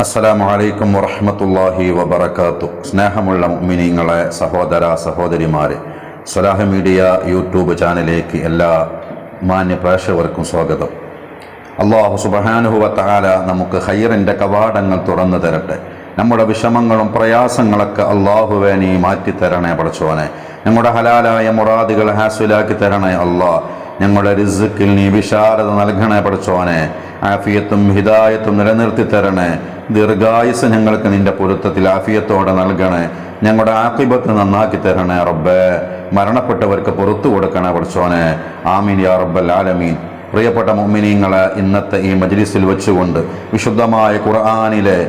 അസ്സലാമു അലൈക്കും വറഹ്മത്തുള്ളാഹി വബറകാതുഹു. സ്നേഹമുള്ള മുഅ്മിനീങ്ങളെ, സഹോദര സഹോദരിമാരെ, സ്വലാഹ് മീഡിയ യൂട്യൂബ് ചാനലിലേക്ക് എല്ലാ മാന്യ പ്രേക്ഷകർക്കും സ്വാഗതം. അല്ലാഹു സുബ്ഹാനഹു വ തആല നമുക്ക് ഖൈറിൻ്റെ കവാടങ്ങൾ തുറന്നു തരട്ടെ. നമ്മുടെ വിഷമങ്ങളും പ്രയാസങ്ങളൊക്കെ അല്ലാഹുവേ നീ മാറ്റിത്തരണേ പടച്ചോനെ. ഞങ്ങളുടെ ഹലാലായ മുറാദുകൾ ഹാസിലാക്കി തരണേ അല്ലാഹ്. ഞങ്ങളുടെ റിസ്ക്കിൽ നീ വിശാലത നൽകണേ പടച്ചോനെ. ആഫിയത്തും ഹിദായത്തും നിലനിർത്തി തരണേ. ദീർഘായുസ് ഞങ്ങൾക്ക് നിന്റെ പൊരുത്തത്തിൽ ആഫിയത്തോടെ നൽകണേ. ഞങ്ങളുടെ ആഖിബത്ത് നന്നാക്കി തരണേ റബ്ബേ. മരണപ്പെട്ടവർക്ക് പുറത്തു കൊടുക്കണേ പടച്ചോനെ. ആമീൻ യാ റബ്ബൽ ആലമീൻ. പ്രിയപ്പെട്ട മുഅ്മിനീങ്ങളെ, ഇന്നത്തെ ഈ മജ്ലിസിൽ വെച്ചുകൊണ്ട് വിശുദ്ധമായ ഖുർആനിലെ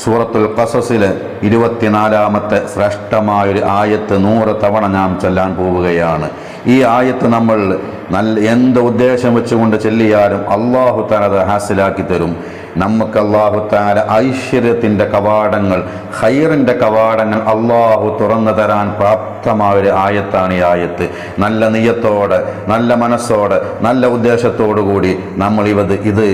സൂറത്തുൽ ഖസസിലെ 24-ാമത്തെ ശ്രേഷ്ഠമായൊരു ആയത്ത് 100 തവണ നാം ചൊല്ലാൻ പോവുകയാണ്. ഈ ആയത്ത് നമ്മൾ എന്ത് ഉദ്ദേശം വെച്ചുകൊണ്ട് ചൊല്ലിയാലും അല്ലാഹു തആല അത് ഹാസിലാക്കി തരും. നമുക്ക് അല്ലാഹു തആല ഐശ്വര്യത്തിൻ്റെ കവാടങ്ങൾ, ഖൈറിൻ്റെ കവാടങ്ങൾ അല്ലാഹു തുറന്നു തരാൻ പ്രാപ്തമായൊരു ആയത്താണ് ഈ ആയത്ത്. നല്ല നിയ്യത്തോടെ, നല്ല മനസ്സോടെ, നല്ല ഉദ്ദേശത്തോടു കൂടി നമ്മൾ ഇത്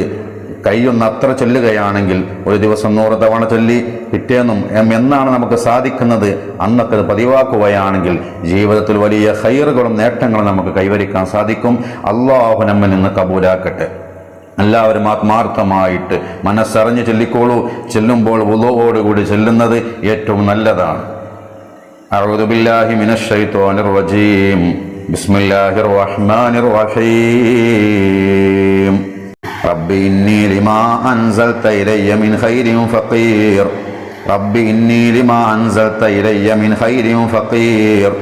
കഴിയുന്നത്ര ചൊല്ലുകയാണെങ്കിൽ, ഒരു ദിവസം 100 തവണ ചൊല്ലി പിറ്റേന്നും എന്നാണ് നമുക്ക് സാധിക്കുന്നത് അന്നൊക്കെ അത് പതിവാക്കുകയാണെങ്കിൽ ജീവിതത്തിൽ വലിയ ഖൈറുകളും നേട്ടങ്ങളും നമുക്ക് കൈവരിക്കാൻ സാധിക്കും. അല്ലാഹു നമ്മിൽ നിന്ന് കബൂലാക്കട്ടെ. എല്ലാവരും ആത്മാർത്ഥമായിട്ട് മനസ്സറിഞ്ഞ് ചൊല്ലിക്കോളൂ. ചെല്ലുമ്പോൾ വുളൂഓടുകൂടി ചെല്ലുന്നത് ഏറ്റവും നല്ലതാണ്. അഊദു ബില്ലാഹി മിനശ് ശൈത്വാനിർ റജീം. ബിസ്മില്ലാഹിർ റഹ്മാനിർ റഹീം. റബ്ബി ഇന്നി ലിമാ അൻസൽത ഇലയ്യ മിൻ ഖൈരിൻ ഫഖീർ. റബ്ബി ഇന്നി ലിമാ അൻസൽത ഇലയ്യ മിൻ ഖൈരിൻ ഫഖീർ.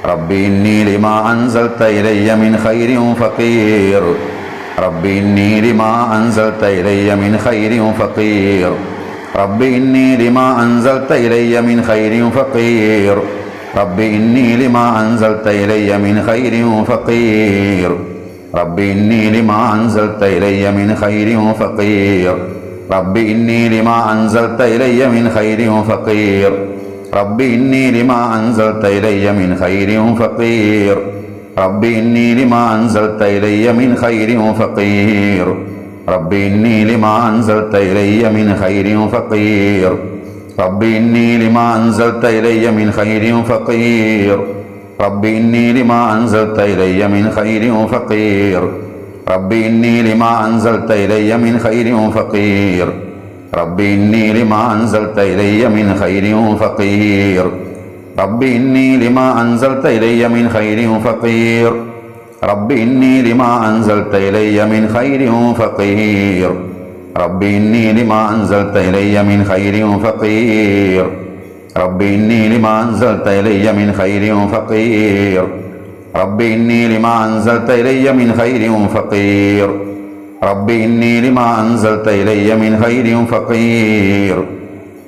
റബ്ബി ഇന്നി ലിമാ അൻസൽത ഇലയ്യ മിൻ ഖൈരിൻ ഫഖീർ. റബ്ബി ഇന്നി ലിമാ അൻസൽത ഇലയ്യ മിൻ ഖൈരിൻ ഫഖീർ. റബ്ബി ഇന്നി ലിമാ അൻസൽത ഇലയ്യ മിൻ ഖൈരിൻ ഫഖീർ. റബ്ബി ഇന്നി ലിമാ അൻസൽത ഇലയ്യ മിൻ ഖൈരിൻ ഫഖീർ. റബ്ബി ഇന്നി ലിമാ അൻസൽത ഇലയ്യ മിൻ ഖൈരിൻ ഫഖീർ. റബ്ബി ഇന്നി ലിമാ അൻസൽത ഇലയ്യ മിൻ ഖൈരിൻ ഫഖീർ. റബ്ബി ഇന്നി ലിമാ അൻസൽത ഇലയ്യ മിൻ ഖൈരിൻ ഫഖീർ. റബ്ബി ഇന്നി ലിമാ അൻസൽത ഇലയ്യ മിൻ ഖൈരിൻ ഫഖീർ. റബ്ബി ഇന്നി ലിമാ അൻസൽത ഇലയ്യ മിൻ ഖൈരിൻ ഫഖീർ. റബ്ബി ഇന്നി ലിമാ അൻസൽത ഇലയ്യ മിൻ ഖൈരിൻ ഫഖീർ. റബ്ബി ഇന്നി ലിമാ അൻസൽത ഇലയ്യ മിൻ ഖൈരിൻ ഫഖീർ. റബ്ബി ഇന്നി ലിമാ അൻസൽത ഇലയ്യ മിൻ ഖൈരിൻ ഫഖീർ. റബ്ബി ഇന്നി ലിമാ അൻസൽത ഇലയ്യ മിൻ ഖൈരിൻ ഫഖീർ. റബ്ബി ഇന്നി ലിമാ അൻസൽത ഇലയ്യ മിൻ ഖൈരിൻ ഫഖീർ. റബ്ബി ഇന്നി ലിമാ അൻസൽത ഇലയ്യ മിൻ ഖൈരിൻ ഫഖീർ. റബ്ബി ഇന്നി ലിമാ അൻസൽത ഇലയ്യ മിൻ ഖൈരിൻ ഫഖീർ. റബ്ബി ഇന്നി ലിമാ അൻസൽത ഇലയ്യ മിൻ ഖൈരിൻ ഫഖീർ. റബ്ബി ഇന്നി ലിമാ അൻസൽത ഇലയ്യ മിൻ ഖൈരിൻ ഫഖീർ. റബ്ബി ഇന്നി ലിമാ അൻസൽത ഇലയ്യ മിൻ ഖൈരിൻ ഫഖീർ. റബ്ബി ഇന്നി ലിമാ അൻസൽത ഇലയ്യ മിൻ ഖൈരിൻ ഫഖീർ. റബ്ബി ഇന്നി ലിമാ അൻസൽത ഇലയ്യ മിൻ ഖൈരിൻ ഫഖീർ. റബ്ബി ഇന്നി ലിമാ അൻസൽത ഇലയ്യ മിൻ ഖൈരിൻ ഫഖീർ.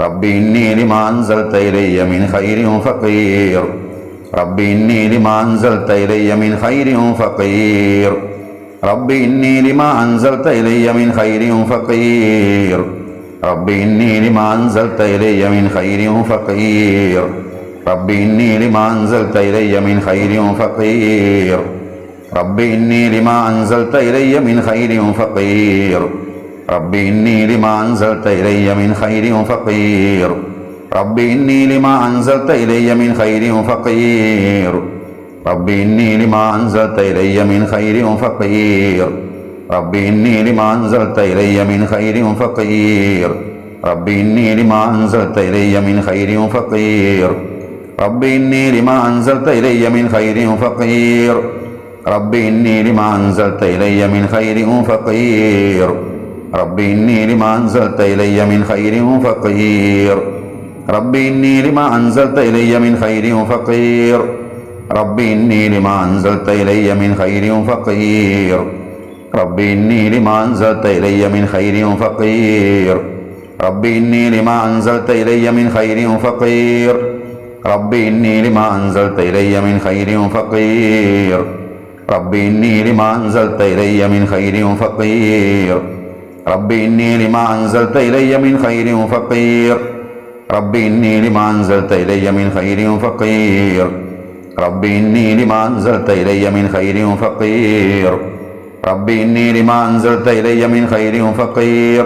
റബ്ബി ഇന്നി ലിമാ അൻസൽത ഇലയ്യ മിൻ ഖൈരിൻ ഫഖീർ. റബ്ബി ഇന്നി ലിമാ അൻസൽത ഇലയ്യ മിൻ ഖൈരിൻ ഫഖീർ. റബ്ബി ഇന്നി ലിമാ അൻസൽത ഇലയ്യ മിൻ ഖൈരിൻ ഫഖീർ. റബ്ബി ഇന്നി ലിമാ അൻസൽത ഇലയ്യ മിൻ ഖൈരിൻ ഫഖീർ. റബ്ബി ഇന്നി ലിമാ അൻസൽത ഇലയ്യ മിൻ ഖൈരിൻ ഫഖീർ. റബ്ബി ഇന്നി ലിമാ അൻസൽത ഇലയ്യ മിൻ ഖൈരിൻ ഫഖീർ. റബ്ബി ഇന്നി ലിമാ അൻസൽത ഇലയ്യ മിൻ ഖൈരിൻ ഫഖീർ. റബ്ബി ഇന്നി ലിമാ അൻസൽത ഇലയ്യ മിൻ ഖൈരിൻ ഫഖീർ. റബ്ബി ഇന്നി ലിമാ അൻസൽത ഇലയ്യ മിൻ ഖൈരിൻ ഫഖീർ. റബ്ബി ഇന്നി ലിമാ അൻസൽത ഇലയ്യ മിൻ ഖൈരിൻ ഫഖീർ. റബ്ബി ഇന്നി ലിമാ അൻസൽത ഇലയ്യ മിൻ ഖൈരിൻ ഫഖീർ. റബ്ബി ഇന്നി ലിമാ അൻസൽത ഇലയ്യ മിൻ ഖൈരിൻ ഫഖീർ. റബ്ബി ഇന്നി ലിമാ അൻസൽത ഇലയ്യ മിൻ ഖൈരിൻ ഫഖീർ. റബ്ബി ഇന്നി ലിമാ അൻസൽത ഇലയ്യ മിൻ ഖൈരിൻ ഫഖീർ. റബ്ബി ഇന്നി ലിമാ അൻസൽത ഇലയ്യ മിൻ ഖൈരിൻ ഫഖീർ. റബ്ബി ഇന്നി ലിമാ അൻസൽത ഇലയ്യ മിൻ ഖൈരിൻ ഫഖീർ. റബ്ബി ഇന്നി ലിമാ അൻസൽത ഇലയ്യ മിൻ ഖൈരിൻ ഫഖീർ. റബ്ബി ഇന്നി ലിമാ അൻസൽത ഇലയ്യ മിൻ ഖൈരിൻ ഫഖീർ. റബ്ബി ഇന്നി ലിമാ അൻസൽത ഇലയ്യ മിൻ ഖൈരിൻ ഫഖീർ. റബ്ബി ഇന്നി ലിമാ അൻസൽത ഇലയ്യ മിൻ ഖൈരിൻ ഫഖീർ. റബ്ബി ഇന്നി ലിമാ അൻസൽത ഇലയ്യ മിൻ ഖൈരിൻ ഫഖീർ.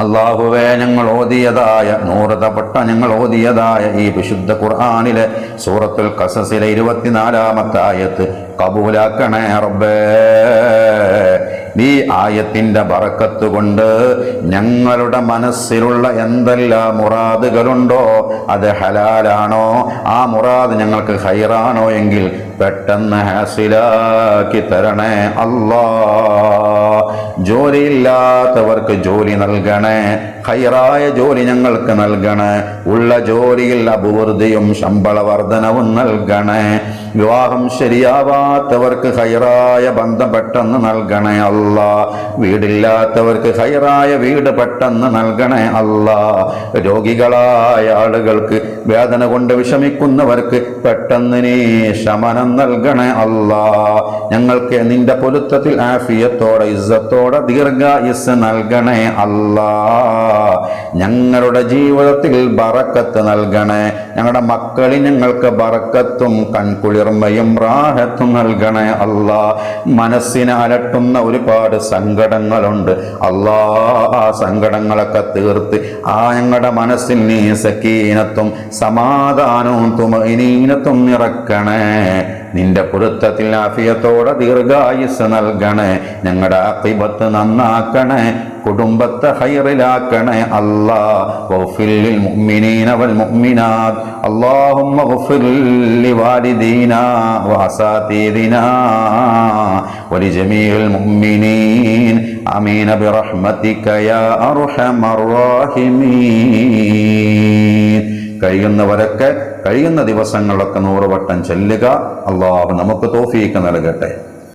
അല്ലാഹുവേ, ഞങ്ങൾ ഓതിയതായ ഞങ്ങൾ ഓതിയതായ ഈ വിശുദ്ധ ഖുർആനിലെ സൂറത്തുൽ ഖസസിലെ 24-ാമത്തെ ആയത്ത് കബൂലാക്കണേ റബ്ബേ. ഈ ആയത്തിന്റെ ബറക്കത്ത് കൊണ്ട് ഞങ്ങളുടെ മനസ്സിലുള്ള എന്തെല്ലാം മുറാദുകളുണ്ടോ അത് ഹലാലാണോ, ആ മുറാദ് ഞങ്ങൾക്ക് ഖൈറാണോ എങ്കിൽ പെട്ടെന്ന് ഹാസിലാക്കി തരണേ അല്ലാ. ജോലിയില്ലാത്തവർക്ക് ജോലി നൽകണേ, ഖൈറായ ജോലി ഞങ്ങൾക്ക് നൽകണേ. ഉള്ള ജോലിയിൽ അഭിവൃദ്ധിയും ശമ്പള വർധനവും നൽകണേ. വിവാഹം ശരിയാവാത്തവർക്ക് ഖൈറായ ബന്ധം പെട്ടെന്ന് നൽകണേ അല്ലാ. വീടില്ലാത്തവർക്ക് ഖൈറായ വീട് പെട്ടെന്ന് നൽകണേ അല്ലാ. രോഗികളായ ആളുകൾക്ക്, വേദന കൊണ്ട് വിഷമിക്കുന്നവർക്ക് പെട്ടെന്ന് നീ ശമനം നൽകണേ അല്ലാ. ഞങ്ങൾക്ക് നിന്റെ പൊരുത്തത്തിൽ ആഫിയത്തോടെ ഇസ്സത്തോടെ ദീർഘായുസ്സ് നൽകണേ അല്ലാ. ഞങ്ങളുടെ ജീവിതത്തിൽ ബറക്കത്ത് നൽകണേ. ഞങ്ങളുടെ മക്കളിൽ ഞങ്ങൾക്ക് ബറക്കത്തും കൺകുളിർമയും റാഹത്തും നൽകണേ അല്ലാ. മനസ്സിനെ അലട്ടുന്ന ഒരുപാട് സങ്കടങ്ങളുണ്ട് അല്ലാ. ആ സങ്കടങ്ങളൊക്കെ തീർത്ത് ഞങ്ങളുടെ മനസ്സിൽ നീ സക്കീനത്തും സമാധാനവും തുമഈനത്തും നിറക്കണേ. നിന്റെ പൊരുത്തത്തിൽ ആഫിയത്തോടെ ദീർഘായുസ് നൽകണേ. ഞങ്ങളുടെ ആഖിബത്ത് നന്നാക്കണേ, കുടുംബത്തെ ഖൈറിലാക്കണേ അല്ലാ. വഗ്ഫിർ ലിൽ മുഅ്മിനീന വൽ മുഅ്മിനാത്ത്. അല്ലാഹുമ്മ വഗ്ഫിർ ലിവാലിദീനാ വഅസാതീദിനാ വലിജമീഇൽ മുഅ്മിനീൻ. ആമീൻ ബിറഹ്മതിക യാ അർഹമർ റഹീമീൻ. കഴിയുന്നവരൊക്കെ കഴിയുന്ന ദിവസങ്ങളൊക്കെ 100 വട്ടം ചൊല്ലുക. അല്ലാഹു നമുക്ക് തൗഫീഖ് നൽകട്ടെ.